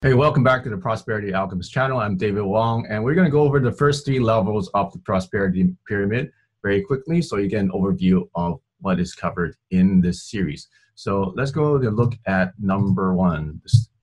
Hey, welcome back to the Prosperity Alchemist channel. I'm David Wong, and we're going to go over the first three levels of the prosperity pyramid very quickly so you get an overview of what is covered in this series. So let's go to look at number one,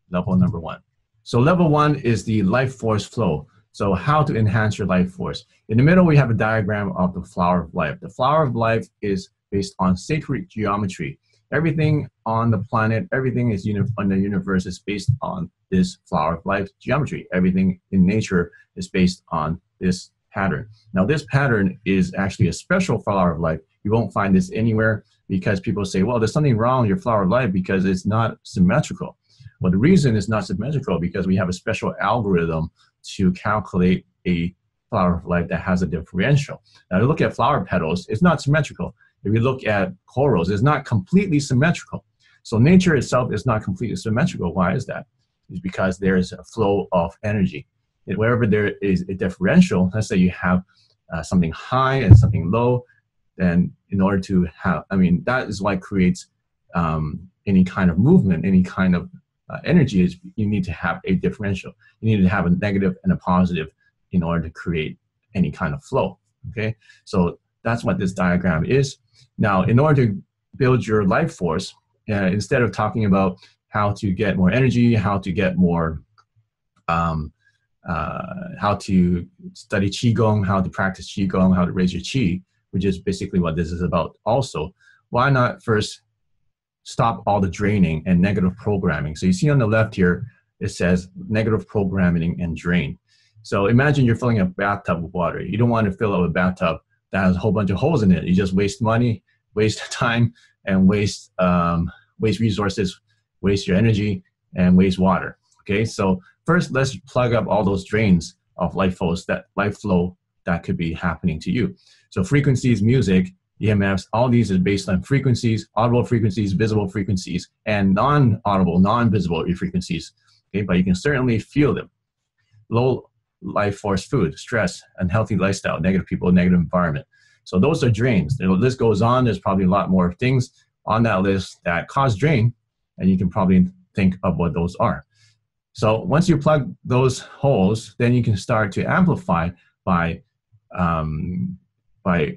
level number one. So level one is the life force flow. So how to enhance your life force. In the middle, we have a diagram of the flower of life. The flower of life is based on sacred geometry. Everything on the planet, everything is on the universe is based on this flower of life geometry. Everything in nature is based on this pattern. Now, this pattern is actually a special flower of life. You won't find this anywhere because people say, well, there's something wrong with your flower of life because it's not symmetrical. Well, the reason it's not symmetrical because we have a special algorithm to calculate a flower of life that has a differential. Now, to look at flower petals, it's not symmetrical. If you look at corals, it's not completely symmetrical. So nature itself is not completely symmetrical. Why is that? It's because there is a flow of energy. And wherever there is a differential, let's say you have something high and something low, then in order to have, that is what creates any kind of movement, any kind of energy, is you need to have a differential. You need to have a negative and a positive in order to create any kind of flow, okay? So that's what this diagram is. Now, in order to build your life force, instead of talking about how to get more energy, how to get more, how to study Qigong, how to practice Qigong, how to raise your Qi, which is basically what this is about also, why not first stop all the draining and negative programming? So you see on the left here, it says negative programming and drain. So imagine you're filling a bathtub with water. You don't want to fill up a bathtub that has a whole bunch of holes in it. You just waste money, waste time, and waste resources, waste your energy, and waste water. Okay, so first let's plug up all those drains of life flow that could be happening to you. So frequencies, music, EMFs, all these is based on frequencies, audible frequencies, visible frequencies, and non-audible, non-visible frequencies. Okay, but you can certainly feel them. Low life force food, stress, unhealthy lifestyle, negative people, negative environment. So those are drains. The list goes on. There's probably a lot more things on that list that cause drain, and you can probably think of what those are. So once you plug those holes, then you can start to amplify by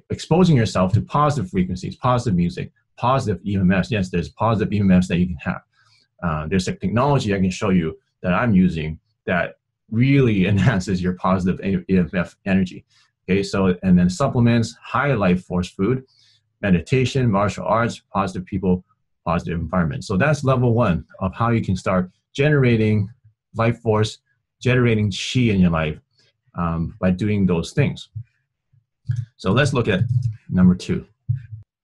exposing yourself to positive frequencies, positive music, positive EMFs. Yes, there's positive EMFs that you can have. There's a technology I can show you that I'm using that really enhances your positive EMF energy. Okay, so, and then supplements, high life force food, meditation, martial arts, positive people, positive environment. So that's level one of how you can start generating life force, generating Qi in your life by doing those things. So let's look at number two.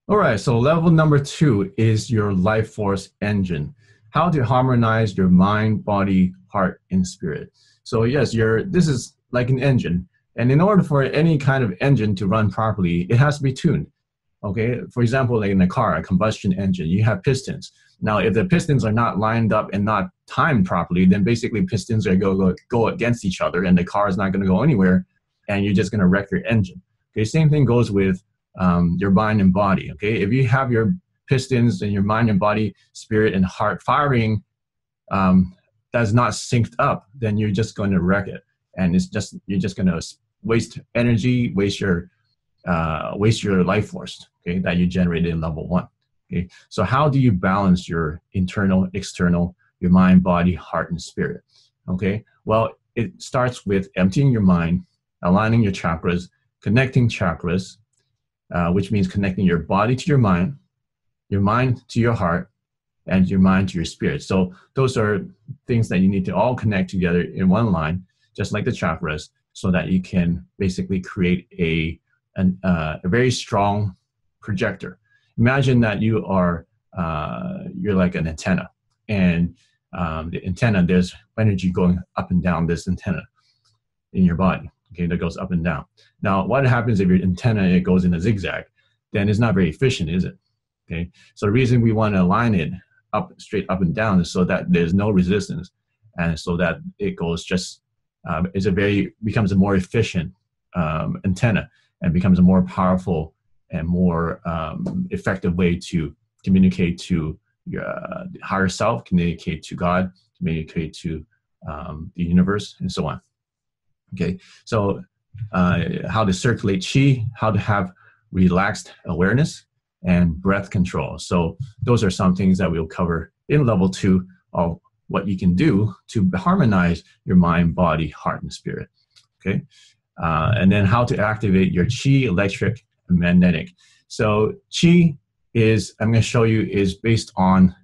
All right, so level number two is your life force engine. How to harmonize your mind, body, heart, and spirit. So yes, this is like an engine. And in order for any kind of engine to run properly, it has to be tuned. Okay, for example, like in a car, a combustion engine, you have pistons. Now, if the pistons are not lined up and not timed properly, then basically pistons are going to go against each other and the car is not going to go anywhere and you're just going to wreck your engine. Okay, same thing goes with your mind and body. Okay, if you have your pistons and your mind and body, spirit and heart firing that's not synced up, then you're just going to wreck it. And you're just going to waste energy, waste your life force, okay, that you generated in level one. Okay, so how do you balance your internal, external, your mind, body, heart, and spirit? Okay, well, it starts with emptying your mind, aligning your chakras, connecting chakras, which means connecting your body to your mind to your heart, and your mind to your spirit. So those are things that you need to all connect together in one line, just like the chakras, so that you can basically create a very strong projector. Imagine that you're like an antenna, and the antenna, there's energy going up and down this antenna in your body, okay, that goes up and down. Now, what happens if your antenna, it goes in a zigzag? Then it's not very efficient, is it? Okay, so the reason we want to align it straight up and down is so that there's no resistance, and so that it goes just, becomes a more efficient antenna, and becomes a more powerful and more effective way to communicate to your higher self, communicate to God, communicate to the universe, and so on. Okay, so how to circulate qi, how to have relaxed awareness, and breath control. So those are some things that we'll cover in level 2 of what you can do to harmonize your mind, body, heart, and spirit. Okay, and then how to activate your qi, electric, and magnetic. So qi is, I'm going to show you, is based on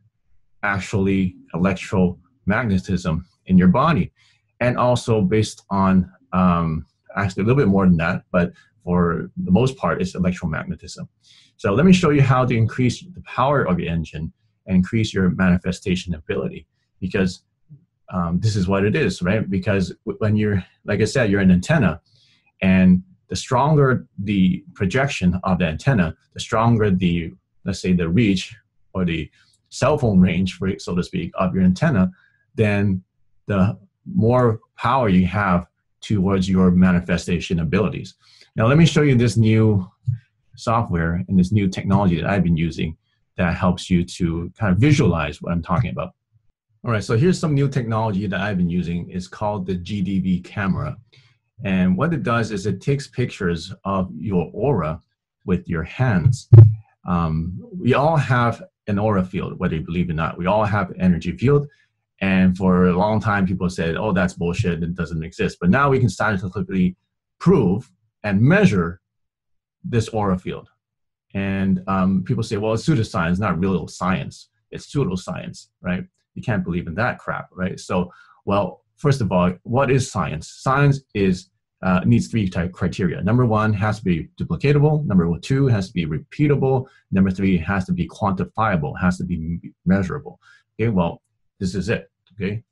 actually electromagnetism in your body, and also based on actually a little bit more than that, but for the most part, it's electromagnetism. So let me show you how to increase the power of your engine and increase your manifestation ability, because this is what it is, right? Because when you're, like I said, you're an antenna, and the stronger the projection of the antenna, the stronger the, let's say, the reach or the cell phone range, so to speak, of your antenna, then the more power you have towards your manifestation abilities. Now, let me show you this new software and this new technology that I've been using that helps you to kind of visualize what I'm talking about. All right, so here's some new technology that I've been using. It's called the GDV camera. And what it does is it takes pictures of your aura with your hands. We all have an aura field, whether you believe it or not. We all have an energy field. And for a long time, people said, oh, that's bullshit, it doesn't exist. But now we can scientifically prove and measure this aura field. And people say, well, it's pseudoscience, not real science. It's pseudoscience, right? You can't believe in that crap, right? So, well, first of all, what is science? Science is needs 3 type criteria. Number 1 has to be duplicatable. Number 2 has to be repeatable. Number 3 has to be quantifiable, has to be measurable. Okay, well, this is it. Okay,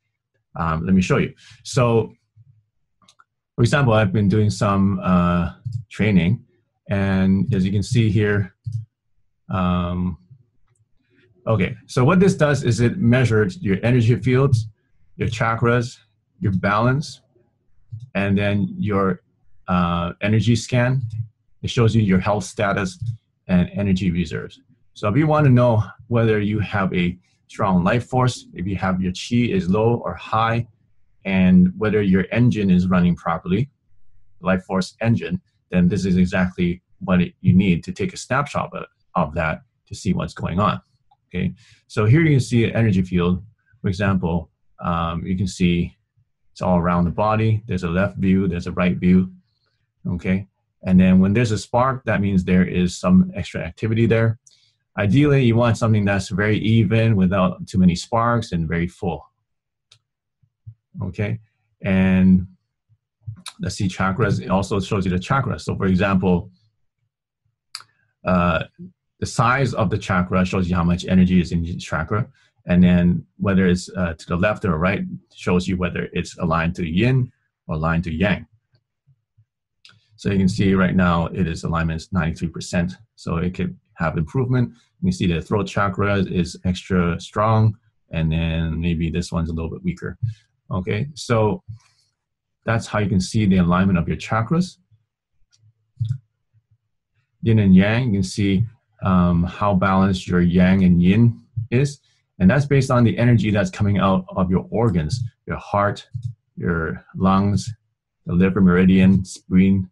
let me show you. So, for example, I've been doing some training, and as you can see here, okay, so what this does is it measures your energy fields, your chakras, your balance, and then your energy scan. It shows you your health status and energy reserves. So if you want to know whether you have a strong life force, if you have your qi is low or high, and whether your engine is running properly, life force engine, then this is exactly what you need to take a snapshot of that to see what's going on. Okay, so here you can see an energy field. For example, you can see it's all around the body. There's a left view, there's a right view. Okay, and then when there's a spark, that means there is some extra activity there. Ideally, you want something that's very even without too many sparks and very full. Okay, and let's see chakras. It also shows you the chakras. So for example, the size of the chakra shows you how much energy is in each chakra. And then whether it's to the left or right shows you whether it's aligned to yin or aligned to yang. So you can see right now it is alignment is 93%. So it could have improvement. You can see the throat chakra is extra strong, and then maybe this one's a little bit weaker. Okay, so that's how you can see the alignment of your chakras. Yin and yang, you can see how balanced your yang and yin is. And that's based on the energy that's coming out of your organs, your heart, your lungs, the liver meridian, spleen,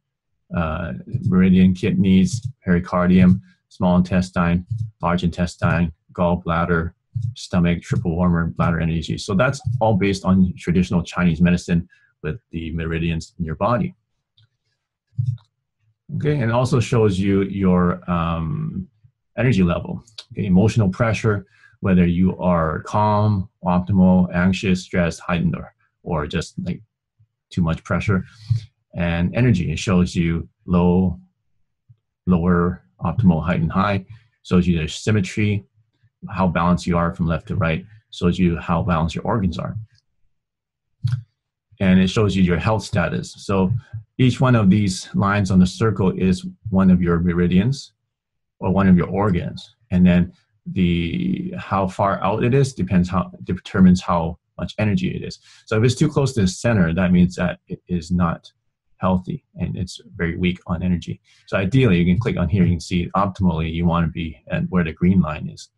meridian, kidneys, pericardium, small intestine, large intestine, gallbladder, stomach, triple warmer, bladder energy. So that's all based on traditional Chinese medicine with the meridians in your body. Okay, and it also shows you your energy level, okay, emotional pressure, whether you are calm, optimal, anxious, stressed, heightened, or just like too much pressure. And energy, it shows you low, lower, optimal, heightened, high. Shows you the symmetry, how balanced you are from left to right. Shows you how balanced your organs are. And it shows you your health status. So each one of these lines on the circle is one of your meridians or one of your organs. And then how far out it is determines how much energy it is. So if it's too close to the center, that means that it is not healthy and it's very weak on energy. So ideally, you can click on here, you can see optimally you want to be at where the green line is.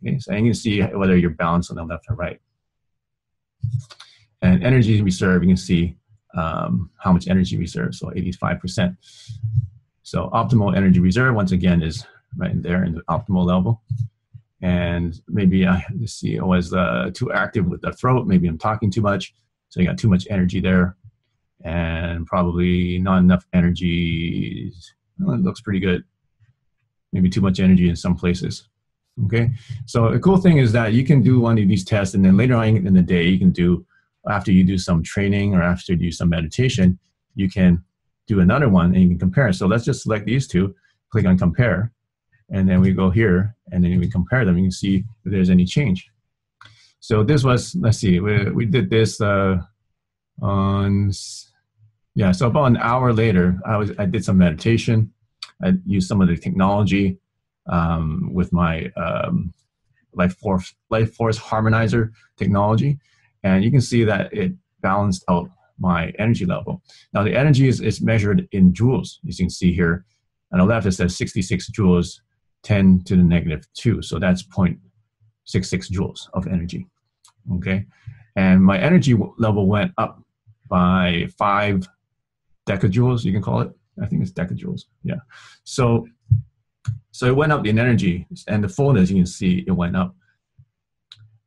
Okay, so you can see whether you're balanced on the left or right. And energy reserve, you can see how much energy reserve, so 85%. So optimal energy reserve, once again, is right in there in the optimal level. And maybe let's see, I was too active with the throat. Maybe I'm talking too much, so you got too much energy there, and probably not enough energy. Well, it looks pretty good. Maybe too much energy in some places. Okay, so the cool thing is that you can do one of these tests, and then later on in the day, you can do, after you do some training or after you do some meditation, you can do another one and you can compare. So let's just select these two, click on compare, and then we go here and then we compare them. You can see if there's any change. So this was, let's see, we did this on, yeah, so about an hour later, I did some meditation. I used some of the technology with my Life Force Harmonizer technology. And you can see that it balanced out my energy level. Now the energy is measured in joules. As you can see here, on the left it says 66 joules, 10 to the negative 2. So that's 0.66 joules of energy, okay? And my energy level went up by 5 decajoules, you can call it. I think it's decajoules, yeah. So it went up in energy, and the fullness, you can see it went up.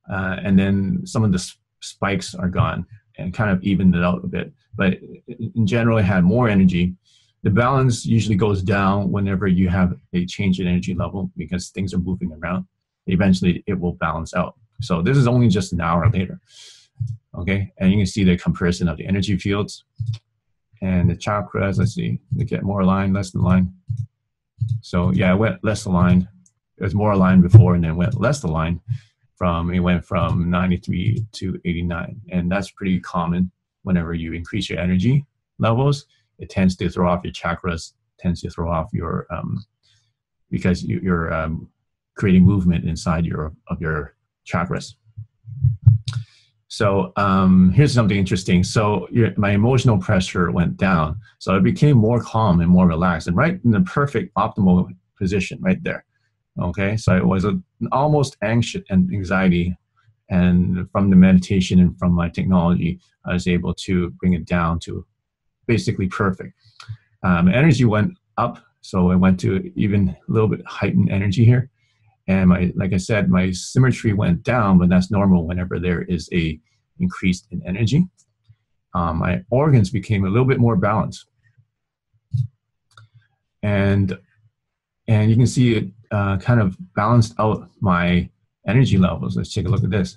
And then some of the spikes are gone and kind of evened it out a bit. But in general, it had more energy. The balance usually goes down whenever you have a change in energy level because things are moving around. Eventually, it will balance out. So this is only just an hour later, okay? And you can see the comparison of the energy fields and the chakras. Let's see, they get more aligned, less aligned. So yeah, it went less aligned. It was more aligned before and then went less aligned. It went from 93 to 89. And that's pretty common whenever you increase your energy levels. It tends to throw off your chakras, tends to throw off your, because you're creating movement inside of your chakras. So here's something interesting. So my emotional pressure went down. So it became more calm and more relaxed and right in the perfect optimal position right there. Okay, so it was almost anxious and anxiety. And from the meditation and from my technology, I was able to bring it down to basically perfect. Energy went up. So I went to even a little bit heightened energy here. And like I said, my symmetry went down, but that's normal whenever there is a increase in energy. My organs became a little bit more balanced. And you can see it kind of balanced out my energy levels. Let's take a look at this.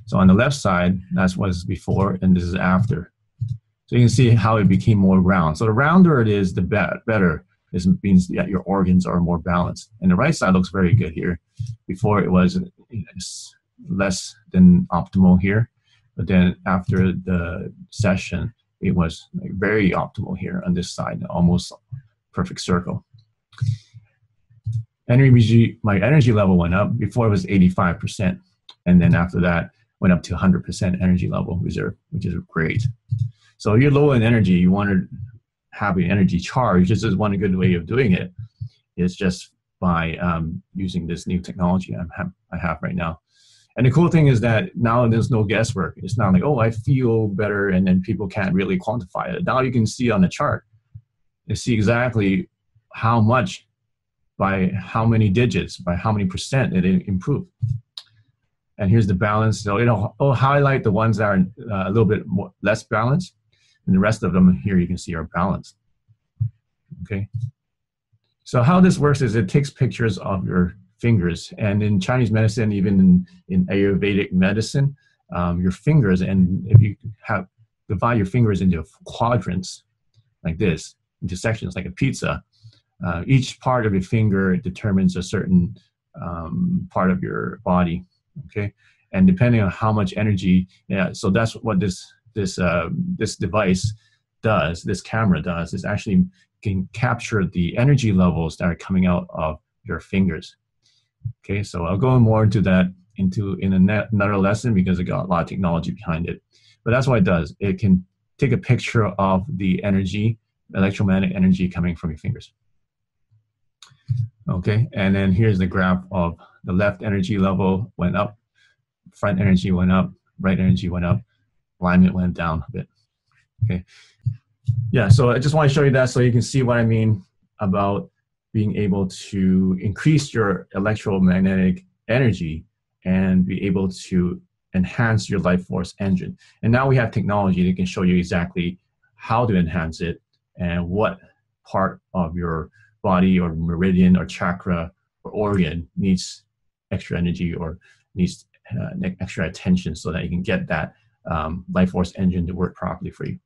So on the left side, that's what was before, and this is after. So you can see how it became more round. So the rounder it is, the better. This means that your organs are more balanced. And the right side looks very good here. Before it was less than optimal here, but then after the session, it was like very optimal here on this side, almost perfect circle. My energy level went up. Before it was 85%, and then after that went up to 100% energy level reserve, which is great. So if you're low in energy, you want to have an energy charge. This is one good way of doing it. Is just by using this new technology I have right now. And the cool thing is that now there's no guesswork. It's not like, oh, I feel better, and then people can't really quantify it. Now you can see on the chart, you see exactly how much, by how many digits, by how many percent it improved. And here's the balance. So it'll highlight the ones that are a little bit less balanced, and the rest of them here you can see are balanced. Okay. So how this works is it takes pictures of your fingers, and in Chinese medicine, even in Ayurvedic medicine, your fingers, and if you divide your fingers into quadrants like this, into sections like a pizza, each part of your finger determines a certain part of your body, okay? And depending on how much energy, so that's what this device does, this camera does, is actually can capture the energy levels that are coming out of your fingers. Okay, so I'll go more into that in another lesson because it got a lot of technology behind it. But that's what it does. It can take a picture of the energy, electromagnetic energy coming from your fingers. Okay, and then here's the graph of the left energy level went up, front energy went up, right energy went up, alignment went down a bit. Okay. Yeah, so I just want to show you that so you can see what I mean about being able to increase your electromagnetic energy and be able to enhance your life force engine. And now we have technology that can show you exactly how to enhance it and what part of your body or meridian or chakra or organ needs extra energy or needs extra attention so that you can get that life force engine to work properly for you.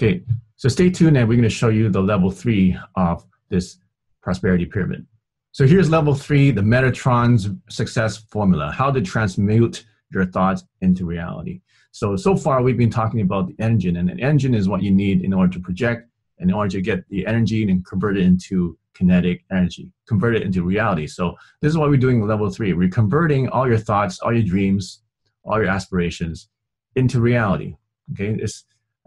Okay, so stay tuned and we're going to show you the level 3 of this prosperity pyramid. So here's level 3, the Metatron's success formula, how to transmute your thoughts into reality. So far we've been talking about the engine, and an engine is what you need in order to project, and in order to get the energy and convert it into kinetic energy, convert it into reality. So this is what we're doing in level 3. We're converting all your thoughts, all your dreams, all your aspirations into reality. Okay,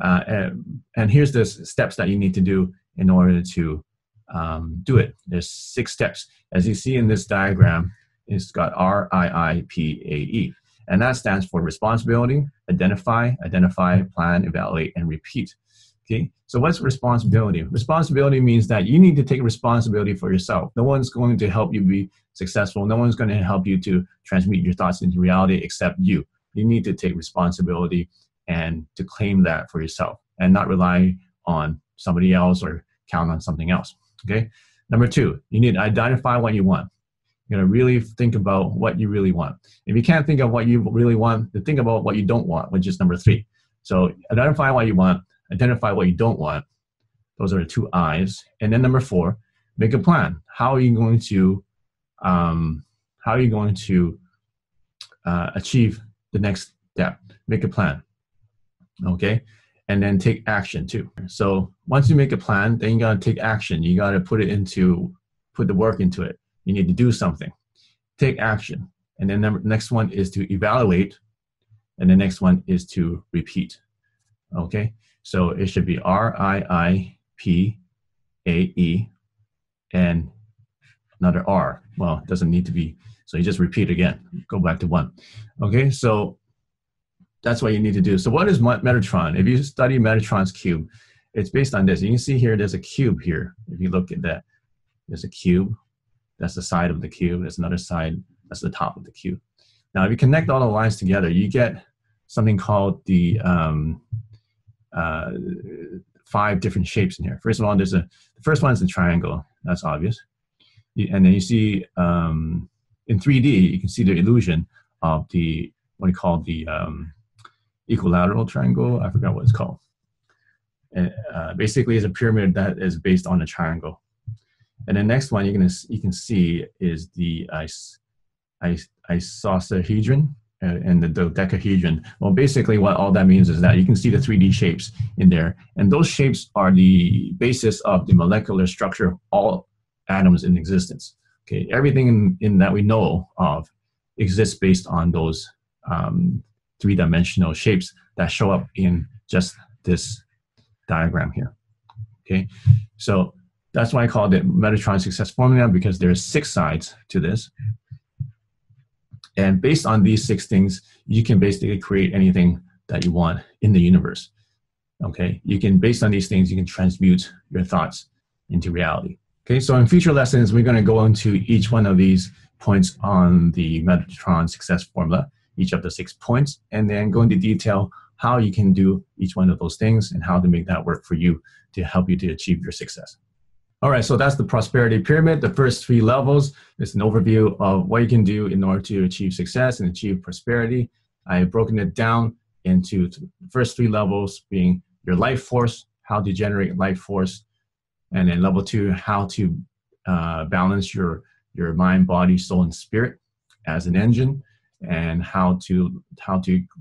and here's the steps that you need to do in order to do it. There's 6 steps. As you see in this diagram, it's got RIIPAE. And that stands for responsibility, identify, plan, evaluate, and repeat. Okay, so what's responsibility? Responsibility means that you need to take responsibility for yourself. No one's going to help you be successful. No one's going to help you to transmute your thoughts into reality except you. You need to take responsibility and to claim that for yourself and not rely on somebody else or count on something else. Okay. Number 2, you need to identify what you want. You're going to really think about what you really want. If you can't think of what you really want, then think about what you don't want, which is number 3. So identify what you want, identify what you don't want. Those are the 2 I's. And then number 4, make a plan. How are you going to achieve the next step? Make a plan. Okay. And then take action too. So once you make a plan, then you got to take action. You got to put the work into it. You need to do something. Take action. And then the next one is to evaluate. And the next one is to repeat. Okay. So it should be RIIPAE and another R. Well, it doesn't need to be. So you just repeat again. Go back to 1. Okay. So that's what you need to do. So what is Metatron? If you study Metatron's cube, it's based on this. You can see here, there's a cube here. If you look at that, there's a cube. That's the side of the cube. There's another side. That's the top of the cube. Now, if you connect all the lines together, you get something called the 5 different shapes in here. First of all, the first one is the triangle. That's obvious. And then you see in 3D, you can see the illusion of the, what do you call the equilateral triangle? I forgot what it's called. And, basically, it's a pyramid that is based on a triangle. And the next one you can see is the isosahedron and the dodecahedron. Well, basically, what all that means is that you can see the 3D shapes in there, and those shapes are the basis of the molecular structure of all atoms in existence. Okay, everything in that we know of exists based on those 3-dimensional shapes that show up in just this diagram here. Okay, so that's why I call it Metatron success formula, because there's 6 sides to this. And based on these 6 things, you can basically create anything that you want in the universe. Okay, you can, based on these things, you can transmute your thoughts into reality. Okay, so in future lessons, we're going to go into each one of these points on the Metatron success formula, each of the 6 points, and then go into detail how you can do each one of those things and how to make that work for you to help you to achieve your success. All right, so that's the prosperity pyramid. The first 3 levels is an overview of what you can do in order to achieve success and achieve prosperity. I've broken it down into the first 3 levels being your life force, how to generate life force, and then level 2, how to balance your mind, body, soul, and spirit as an engine, and how to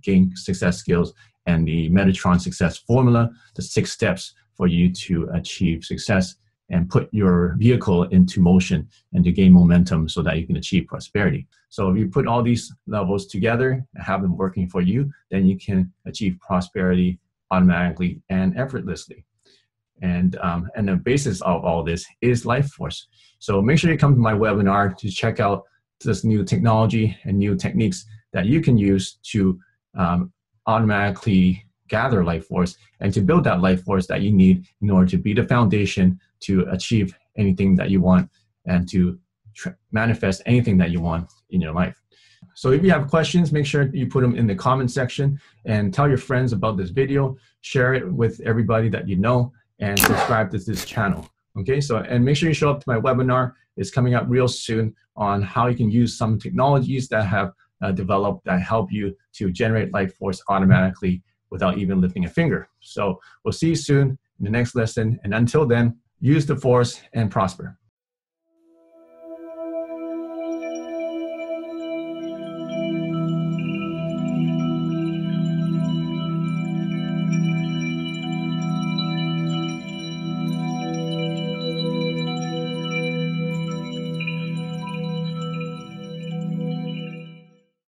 gain success skills, and the Metatron success formula, the 6 steps for you to achieve success and put your vehicle into motion and to gain momentum so that you can achieve prosperity. So if you put all these levels together and have them working for you, then you can achieve prosperity automatically and effortlessly. And the basis of all this is life force. So make sure you come to my webinar to check out this new technology and new techniques that you can use to automatically gather life force and to build that life force that you need in order to be the foundation to achieve anything that you want and to manifest anything that you want in your life. So if you have questions, make sure you put them in the comment section and tell your friends about this video, share it with everybody that you know, and subscribe to this channel. Okay, so and make sure you show up to my webinar. It's coming up real soon on how you can use some technologies that have developed that help you to generate life force automatically without even lifting a finger. So we'll see you soon in the next lesson. And until then, use the force and prosper.